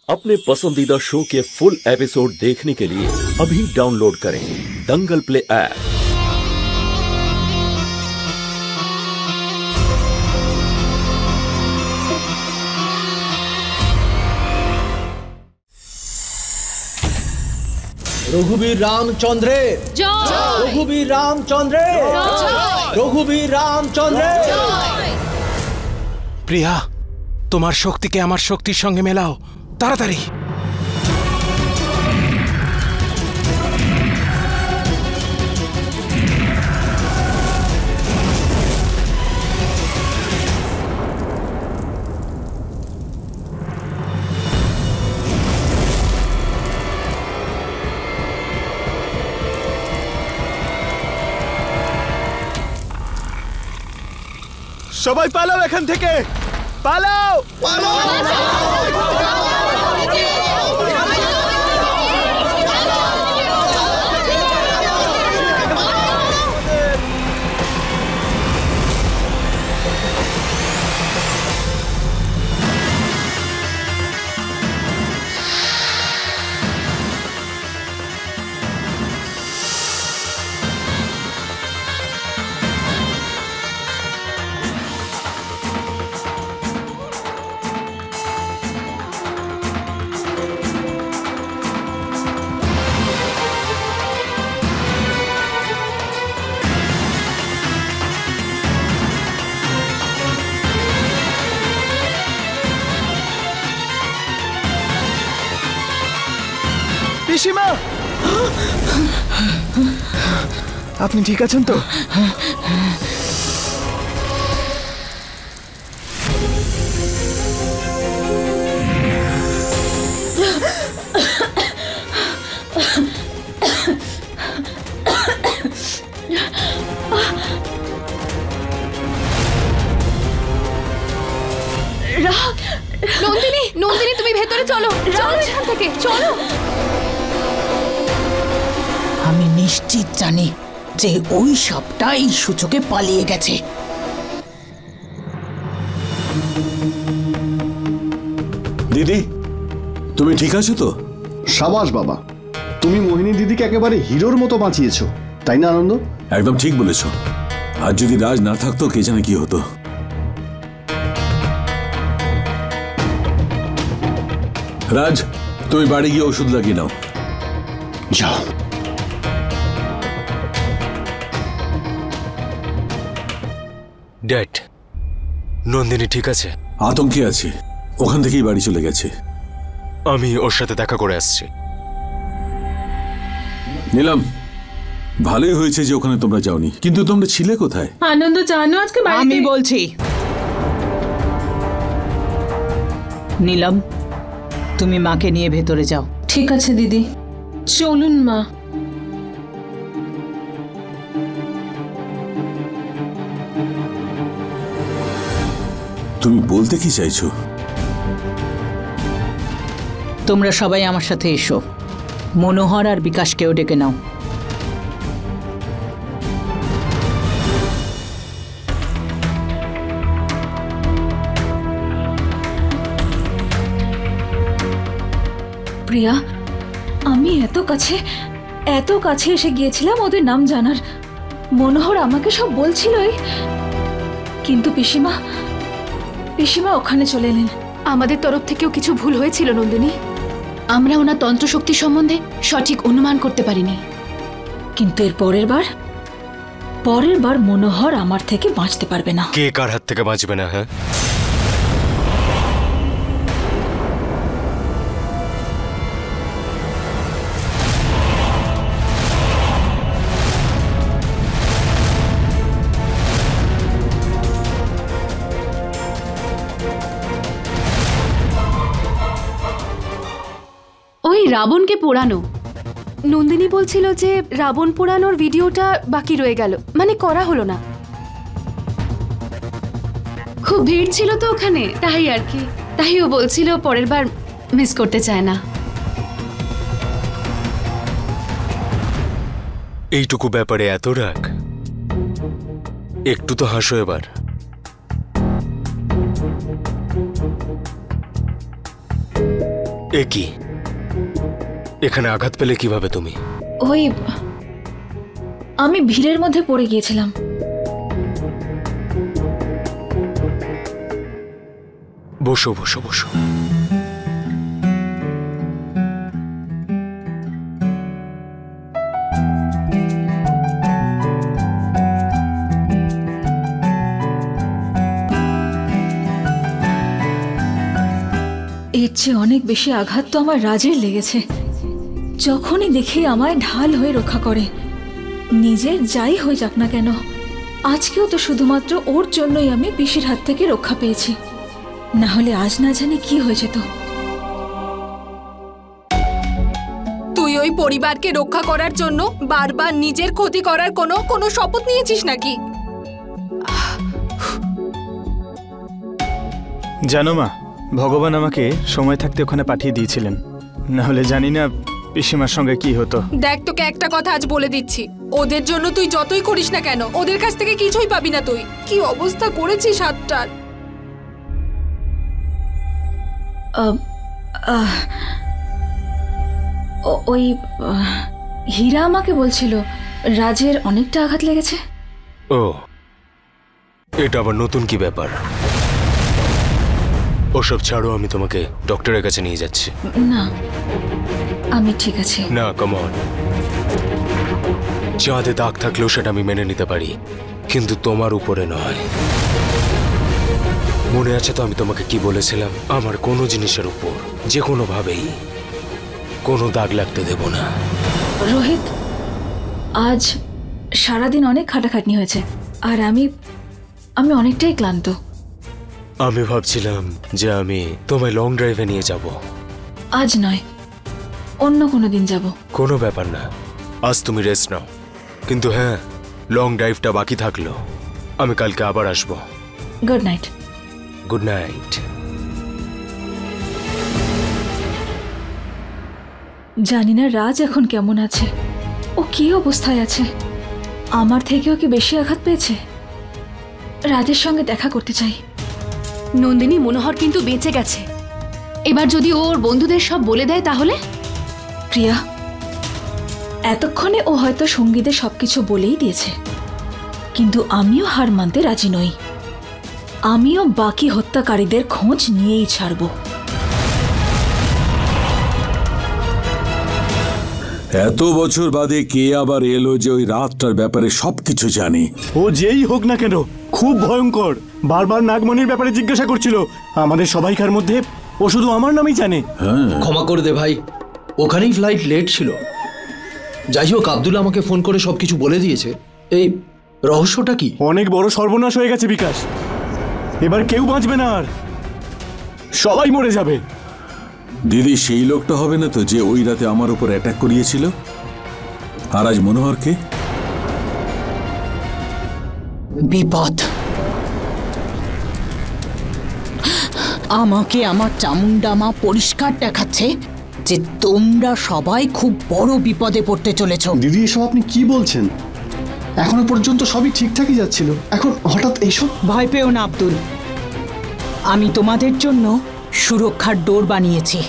अपने पसंदीदा शो के फुल एपिसोड देखने के लिए अभी डाउनलोड करें दंगल प्ले ऐप। रघुवीर रामचंद्रे रघुवीर रामचंद्रे रघुवीर रामचंद्रे। प्रिया, তোমার শক্তিকে আমার শক্তির সঙ্গে মেলাও তাড়াতাড়ি। সবাই পালাও এখান থেকে, পালাও পালাও। পিসিমা, আপনি ঠিক আছেন তো? নন্দিনী, নন্দিনী তুমি ভেতরে চলো, চলো এখান থেকে, চলো। আমি নিশ্চিত জানি যে ওই সবটা এই সূচকে পালিয়ে গেছে। দিদি, তুমি ঠিক আছো তো? সাবাস বাবা, তুমি মোহিনী দিদিকে একেবারে হিরোর মতো বাঁচিয়েছো, তাই না আনন্দ? একদম ঠিক বলেছো। আর যদি রাজ না থাকতো কে জানে কি হতো। রাজ, তুমি বাড়ি গিয়ে ওষুধ লাগিয়ে নাও। যাও। ড্যাড, নন্দিনী ঠিক আছে? আতঙ্কে আছে, ওখান থেকেই বাড়ি চলে গেছে। আমি ওর সাথে দেখা করে আসছি। নিলাম, ভালোই হয়েছে যে ওখানে তোমরা যাওনি, কিন্তু তোমরা ছিলে কোথায়? আনন্দ জানো আজকে আমি বলছি। নীলম, তুমি মাকে নিয়ে ভেতরে যাও। ঠিক আছে দিদি, চলুন মা। তুমি বলতে কি চাইছো? তোমরা সবাই আমার সাথে এসো। মনোহর আর বিকাশকেও ডেকে নাও। প্রিয়া, আমি এত কাছে এসে গিয়েছিলাম ওদের নাম জানার। মনোহর আমাকে সব বলছিলই, কিন্তু পিসিমা ওখানে চলে এলেন। আমাদের তরফ থেকেও কিছু ভুল হয়েছিল নন্দিনী। আমরা ওনার তন্ত্রশক্তি সম্বন্ধে সঠিক অনুমান করতে পারিনি, কিন্তু এর পরের বার মনোহর আমার থেকে বাঁচতে পারবে না। কে কার হাত থেকে বাঁচবে না? হ্যাঁ, ওই রাবণকে পোড়ানো। নন্দিনী বলছিল যে রাবণ পোড়ানোর ভিডিওটা বাকি রয়ে গেল, মানে করা হলো না। খুব ভিড় ছিল তো ওখানে, তাই আর কি। তাই ও বলছিল পরের বার মিস করতে চায় না। এইটুকু ব্যাপারে এত রাগ? একটু তো হাসো এবার। এ কি, এখানে আঘাত পেলে কিভাবে তুমি? ওই আমি ভিড়ের মধ্যে পড়ে গিয়েছিলাম। বসো বসো বসো। এর চেয়ে অনেক বেশি আঘাত তো আমার রাজের লেগেছে। যখনই দেখি আমায় ঢাল হয়ে রক্ষা করে, নিজের যাই হয়ে যাক না কেন। আজকেও তো শুধুমাত্র ওর জন্যই আমি পিসির হাত থেকে রক্ষা পেয়েছি, না হলে আজ না জানি কি হয়ে যেত। তুই ওই পরিবারকে রক্ষা করার জন্য বারবার নিজের ক্ষতি করার কোনো শপথ নিয়েছিস নাকি? জানো মা, ভগবান আমাকে সময় থাকতে ওখানে পাঠিয়ে দিয়েছিলেন, না হলে জানি না পিসিমার সঙ্গে কি হতো। দেখ, তোকে একটা কথা আজ বলে দিচ্ছি, ওদের জন্য তুই যতই করিস না কেন ওদের কাছ থেকে কিছুই পাবি না। তুই কি অবস্থা করেছিস হাতটার। ওই হীরা আমাকে বলছিল রাজের অনেকটা আঘাত লেগেছে। ও, এটা আবার নতুন কি ব্যাপার? ওসব ছাড়ো, আমি তোমাকে ডক্টরের কাছে নিয়ে যাচ্ছি। না, আমি ঠিক আছি। না, কাম অন। চাঁদে দাগ থাকলেও সেটা আমি মেনে নিতে পারি, কিন্তু তোমার উপরে নয়। মনে আছে তো আমি তোমাকে কি বলেছিলাম? আমার কোনো জিনিসের উপর যে কোনোভাবেই কোনো দাগ লাগতে দেব না। রোহিত, আজ সারাদিন অনেক খাটাখাটনি হয়েছে আর আমি অনেকটাই ক্লান্ত। আমি ভাবছিলাম যে আমি তোমায় লং ড্রাইভে নিয়ে যাব। আজ নয়, অন্য কোনো দিন যাব। কোনো ব্যাপার না, আজ তুমি রেস্ট নাও। কিন্তু হ্যাঁ, লং ড্রাইভটা বাকি থাকলো। আমি কালকে আবার আসবো। Good night. Good night. জানি না রাজ এখন কেমন আছে, ও কি অবস্থায় আছে। আমার থেকেও কি বেশি আঘাত পেয়েছে? রাজের সঙ্গে দেখা করতে চাই। নন্দিনী, মনোহর কিন্তু বেঁচে গেছে। এবার যদি ওর বন্ধুদের সব বলে দেয় তাহলে? প্রিয়া, এতক্ষণে ও হয়তো সঙ্গীদের সবকিছু বলেই দিয়েছে, কিন্তু আমিও হার মানতে রাজি নই। আমিও বাকি হত্যাকারীদের খোঁজ নিয়েই ছাড়ব। এত বছর বাদে কে আবার এলো যে ওই রাতটার ব্যাপারে সবকিছু জানে? ও যেই হোক না কেন, খুব ভয়ঙ্কর। বারবার নাগমণির ব্যাপারে জিজ্ঞাসা করছিল। আমাদের সবাইকার মধ্যে ও শুধু আমার নামই জানে। ক্ষমা করে দে ভাই, ওখানেই ফ্লাইট লেট ছিল। যাই হোক, আব্দুল আমাকে ফোন করে সবকিছু বলে দিয়েছে। এই রহস্যটা কি? অনেক বড় সর্বনাশ হয়ে গেছে বিকাশ। এবার কেউ বাঁচবে না, আর সবাই মরে যাবে। দিদি, সেই লোকটা হবে না তো যে ওই রাতে আমার উপর অ্যাটাক করিয়েছিল? আর আজ মনোহরকে? বিপদ। আমাকে আমার চামুন্ডা মা পরিষ্কার দেখাচ্ছে যে তোমরা সবাই খুব বড় বিপদে পড়তে চলেছ। দিদি, এসব আপনি কি বলছেন? এখনো পর্যন্ত সবই ঠিকঠাকই যাচ্ছিল, এখন হঠাৎ এইসব? ভয় পেও না আব্দুল, আমি তোমাদের জন্য সুরক্ষার ডোর বানিয়েছি।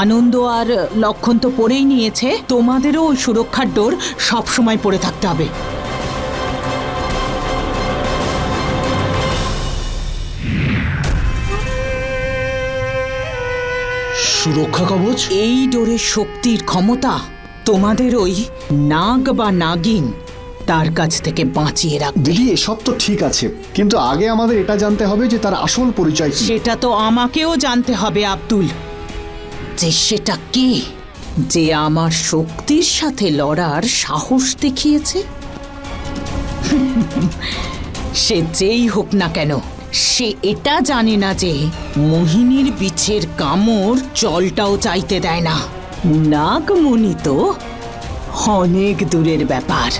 আনন্দ আর লক্ষণ তো পরেই নিয়েছে, তোমাদেরও ওই সুরক্ষার ডোর সবসময় পরে থাকতে হবে। সুরক্ষা কবচ? এই ডোরের শক্তির ক্ষমতা তোমাদের ওই নাগ বা নাগিন তার কাছ থেকে বাঁচিয়ে রাখবে। দিদি, এসব তো ঠিক আছে, কিন্তু আগে আমাদের এটা জানতে হবে যে তার আসল পরিচয় কি। সেটা তো আমাকেও জানতে হবে আব্দুল, যে সেটা কে যে আমার শক্তির সাথে লড়ার সাহস দেখিয়েছে। সে যেই হোক না কেন, সে এটা জানে না যে মোহিনীর বিছের কামড় জলটাও চাইতে দেয় না। নাগমণি তো অনেক দূরের ব্যাপার।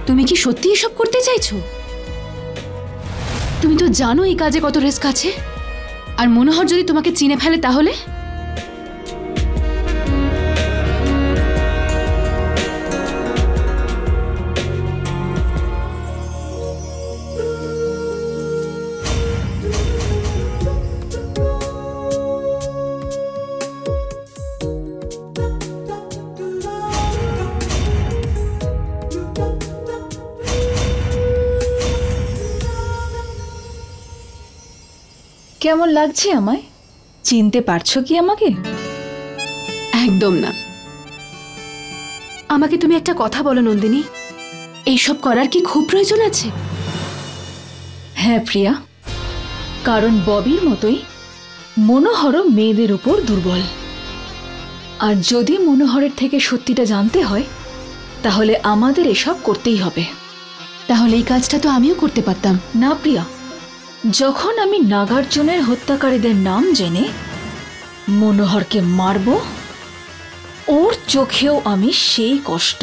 তুমি কি সত্যি এসব করতে চাইছো? তুমি তো জানো এই কাজে কত রিস্ক আছে। আর মনোহর যদি তোমাকে চিনে ফেলে তাহলে? কেমন লাগছে আমায়? চিনতে পারছো কি আমাকে? একদম না। আমাকে তুমি একটা কথা বলো নন্দিনী, এইসব করার কি খুব প্রয়োজন আছে? হ্যাঁ প্রিয়া, কারণ ববির মতোই মনোহরও মেয়েদের উপর দুর্বল। আর যদি মনোহরের থেকে সত্যিটা জানতে হয় তাহলে আমাদের এসব করতেই হবে। তাহলে এই কাজটা তো আমিও করতে পারতাম। না প্রিয়া, যখন আমি নাগার্জুনের হত্যাকারীদের নাম জেনে মনোহরকে মারব, ওর চোখেও আমি সেই কষ্ট,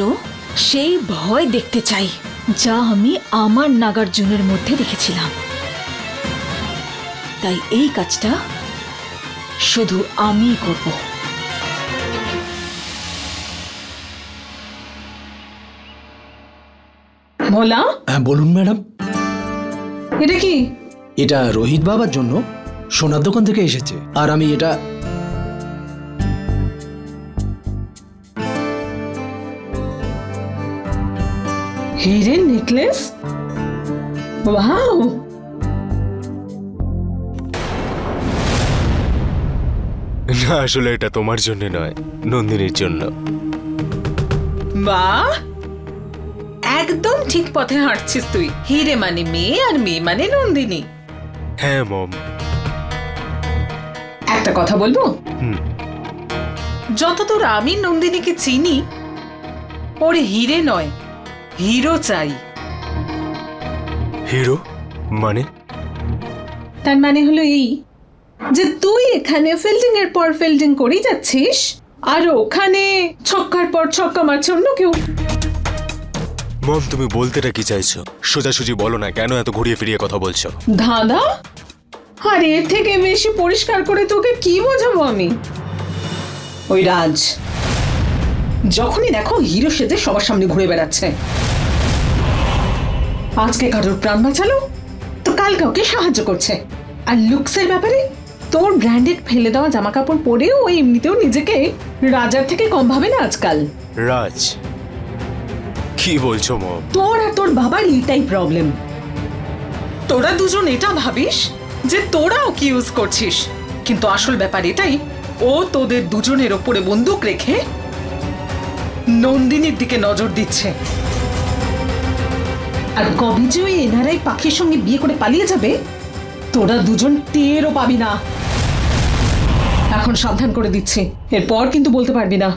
সেই ভয় দেখতে চাই যা আমি আমার নাগার্জুনের মধ্যে দেখেছিলাম। তাই এই কাজটা শুধু আমিই করব। ভোলা, হ্যাঁ বলুন ম্যাডাম। এটা কি? এটা রোহিত বাবার জন্য সোনার দোকান থেকে এসেছে। আর আমি এটা হিরের নেকলেস। ওয়াও, না আসলে এটা তোমার জন্য নয়, নন্দিনীর জন্য। বাহ, একদম ঠিক পথে হাঁটছিস তুই। হিরে মানে মেয়ে আর মেয়ে মানে নন্দিনী। হ্যাঁ মম। একটা কথা বলবো? হুম। যতদূর আমি নন্দিনীকে চিনি, ওর হিরে নয় হিরো চাই। হিরো মানে? তার মানে হলো এই যে তুই এখানে ফিল্ডিং এর পর ফিল্ডিং করেই যাচ্ছিস, আর ওখানে ছক্কার পর ছক্কা মারছে অন্য কেউ। মম তুমি বলতেটা কি চাইছো? সোজাসুজি বলো না, কেন এত ঘুরিয়ে ফিরিয়ে কথা বলছো? দাদা, আর এর থেকে বেশি পরিষ্কার করে তোকে কি বোঝাবো আমি? ওই রাজ যখনই দেখো হিরো সেজে সবার সামনে ঘুরে বেড়াচ্ছে। আজকে কারোর প্রাণ বাঁচালো তো কাল কাউকে সাহায্য করছে। আর লুকসের ব্যাপারে তোর ব্র্যান্ডেড ফেলে দেওয়া জামা কাপড় পরেও ও এমনিতেও নিজেকে রাজার থেকে কম ভাবে না আজকাল। রাজ কি বলছো মম? তোর আর তোর বাবার এইটাই প্রবলেম। তোরা দুজন এটা ভাবিস যে তোরা ওকে ইউজ করছিস, কিন্তু আসল ব্যাপার এটাই, ও তোদের দুজনের ওপরে বন্দুক রেখে নন্দিনীর দিকে নজর দিচ্ছে। আর কবে যে ওই এনআরআই পাখির সঙ্গে বিয়ে করে পালিয়ে যাবে তোরা দুজন টেরও পাবি না। এখন সাবধান করে দিচ্ছি, এরপর কিন্তু বলতে পারবি না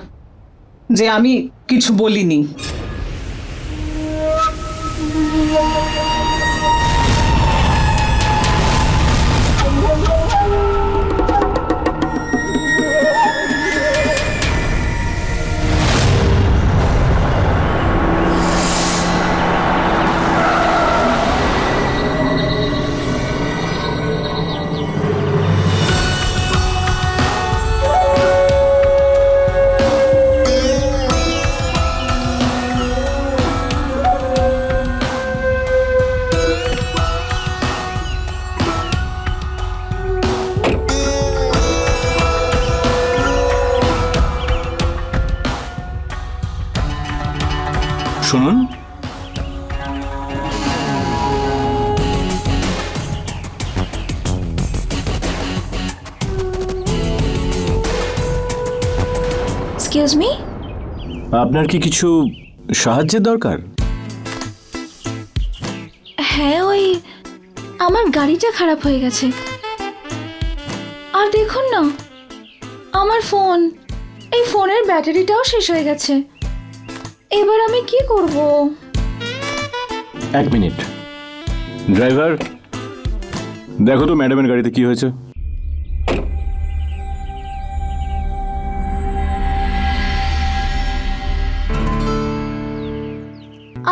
যে আমি কিছু বলিনি। শুনুন, এক্সকিউজ মি, আপনার কি কিছু সাহায্যের দরকার? হ্যাঁ ওই আমার গাড়িটা খারাপ হয়ে গেছে। আর দেখুন না, আমার ফোন, এই ফোনের ব্যাটারিটাও শেষ হয়ে গেছে। এবার আমি কি করব? এক মিনিট, ড্রাইভার দেখো তো ম্যাডামের গাড়িতে কি হয়েছে।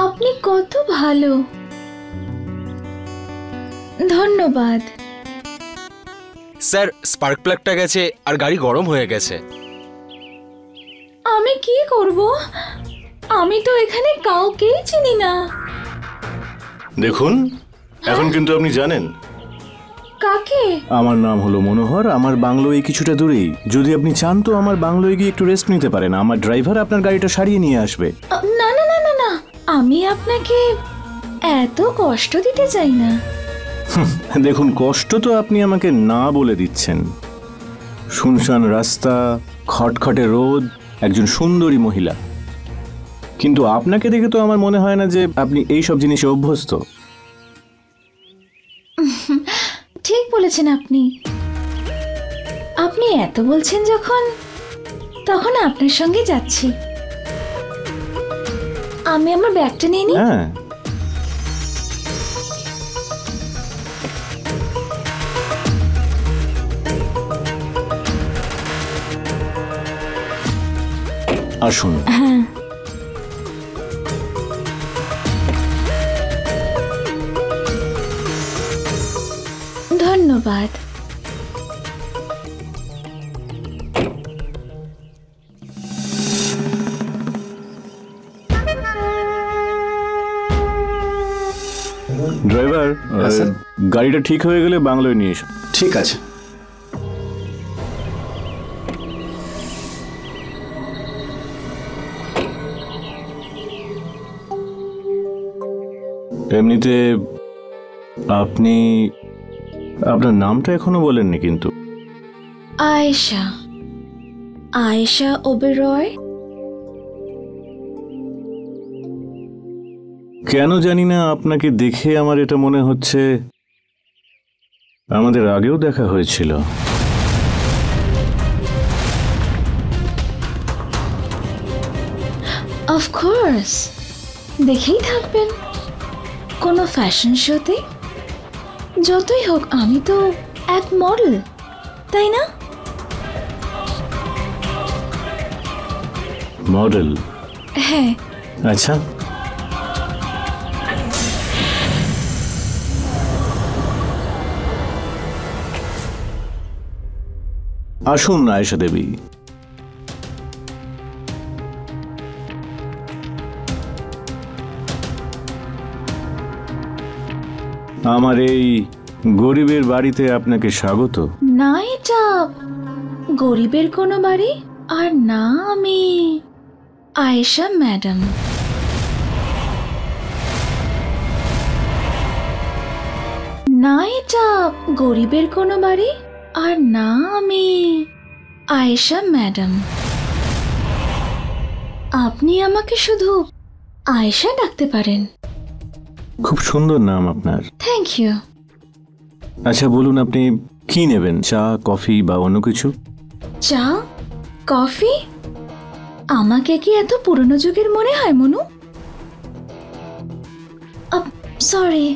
আপনি কত ভালো। ধন্যবাদ। স্যার স্পার্ক প্লাগটা গেছে আর গাড়ি গরম হয়ে গেছে। আমি কি করব? আমি তো এখানে কাউকেই চিনি না। দেখুন, এখন কিন্তু আপনি জানেন কাকে? আমার নাম হলো মনোহর, আমার বাংলো এই কিছুটা দূরেই। যদি আপনি চান তো আমার বাংলোয় গিয়ে একটু রেস্ট নিতে পারেন, আমার ড্রাইভার আপনার গাড়িটা সারিয়ে নিয়ে আসবে। না না না না না, আমি আপনাকে এত কষ্ট দিতে চাই না। দেখুন, কষ্ট তো আপনি আমাকে না বলে দিচ্ছেন। শুনশান রাস্তা, খটখটে রোদ, একজন সুন্দরী মহিলা, কিন্তু আপনাকে দেখে তো আমার মনে হয় না যে আপনি এই সব জিনিসে অভ্যস্ত। ঠিক বলেছেন আপনি। আপনি এত বলছেন যখন, তখন আপনার সঙ্গে যাচ্ছি। আমি আমার ব্যাগটা নিয়ে নিই। হ্যাঁ, আসুন। হ্যাঁ, ধন্যবাদ। ড্রাইভার, গাড়িটা ঠিক হয়ে গেলে বাংলোয় নিয়ে এসো। ঠিক আছে। এমনিতে আপনি আপনার নামটা এখনো বলেননি কিন্তু। আয়েশা, আয়েশা ওবেরয়। কেন জানি না আপনাকে দেখে আমার এটা মনে হচ্ছে আমাদের আগেও দেখা হয়েছিল। অফকোর্স, দেখেই থাকবেন কোনো ফ্যাশন শোতে। যতই হোক আমি তো এক মডেল, তাই না? মডেল? হ্যাঁ। আচ্ছা, আসুন আয়েশা দেবী। আমার এই গরিবের বাড়িতে আপনাকে স্বাগত। না, এটা গরিবের কোনো বাড়ি, আর না আমি আয়েশা ম্যাডাম। না, এটা গরিবের কোনো বাড়ি, আর না আমি আয়েশা ম্যাডাম। আপনি আমাকে শুধু আয়েশা ডাকতে পারেন। খুব সুন্দর নাম আপনার। Thank you. আচ্ছা বলুন, আপনি কি নেবেন? চা, কফি বা অন্য কিছু? চা, কফি? আমাকে কি এত পুরনো যুগের মনে হয় মনু? সরি,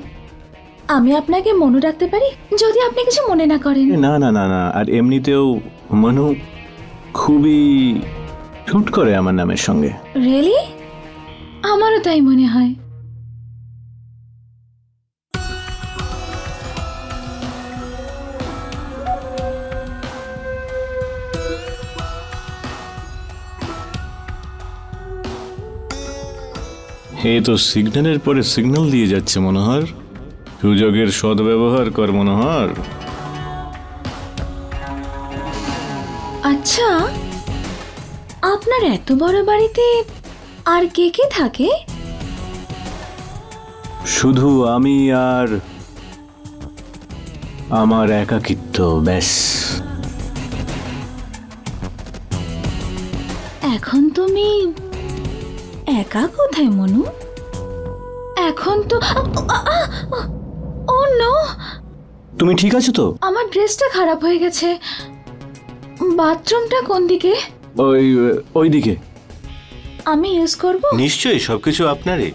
আমি আপনাকে মনু ডাকতে পারি যদি আপনি কিছু মনে না করেন। না না না না, আর এমনিতেও মনু খুবই শুট করে আমার নামের সঙ্গে। রিয়েলি? আমারও তাই মনে হয়। এই তো সিগন্যালের পরে সিগন্যাল দিয়ে যাচ্ছে মনোহর। সুযোগের সদ্ব্যবহার কর মনোহর। আচ্ছা, আপনার এত বড় বাড়িতে আর কে কে থাকে? শুধু আমি আর আমার একাকিত্ব, ব্যাস। এখন তুমি একা কোথায় মনু? এখন তো ও নো, তুমি ঠিক আছো তো? আমার ড্রেসটা খারাপ হয়ে গেছে। বাথরুমটা কোন দিকে? ওই দিকে। আমি ইউজ করব? নিশ্চয়ই, সবকিছু আপনারই।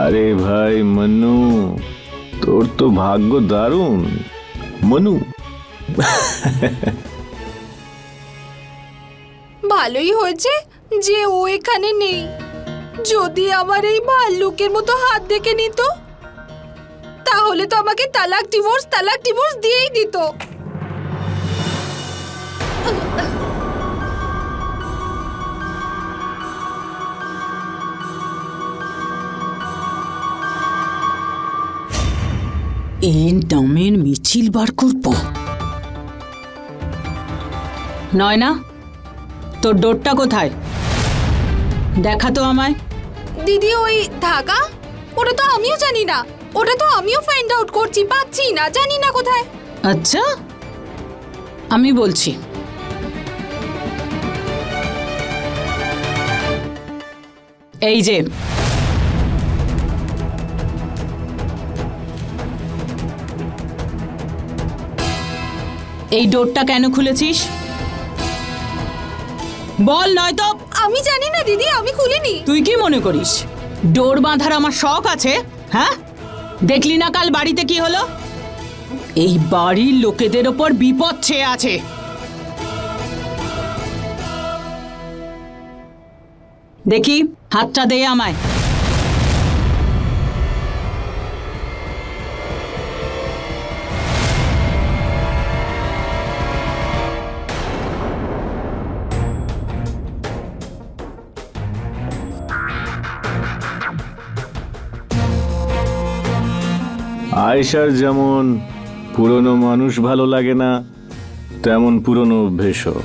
আরে ভাই মনু, তোর তো ভাগ্য দারুণ। মনু, ভালোই হয়েছে যে ও এখানে নেই। যদি আমার এই ভাল্লুকের মতো হাত দেখে নিত তাহলে তো আমাকে তালাক ডিভোর্স দিয়েই দিত। এই নামের মিছিল বার করব। নয়না, তোর ডোরটা কোথায়? দেখা তো আমায়। দিদি ওই ধাগা, ওটা তো আমিও জানি না, ওটা তো আমিও ফাইন্ড আউট করছি, পাচ্ছি না, জানি না কোথায়। আচ্ছা, আমি বলছি। এই যে এই ডোরটা কেন খুলেছিস বল, নয়তো। আমি জানি না দিদি, আমি খুলিনি। তুই কি মনে করিস ডোর বাঁধার আমার শখ আছে? হ্যাঁ, দেখলি না কাল বাড়িতে কি হলো? এই বাড়ির লোকেদের ওপর বিপদ ছেয়ে আছে। দেখি হাতটা দে আমায়। আয়েশার যেমন পুরনো মানুষ ভালো লাগে না, তেমন পুরনো অভ্যেসও।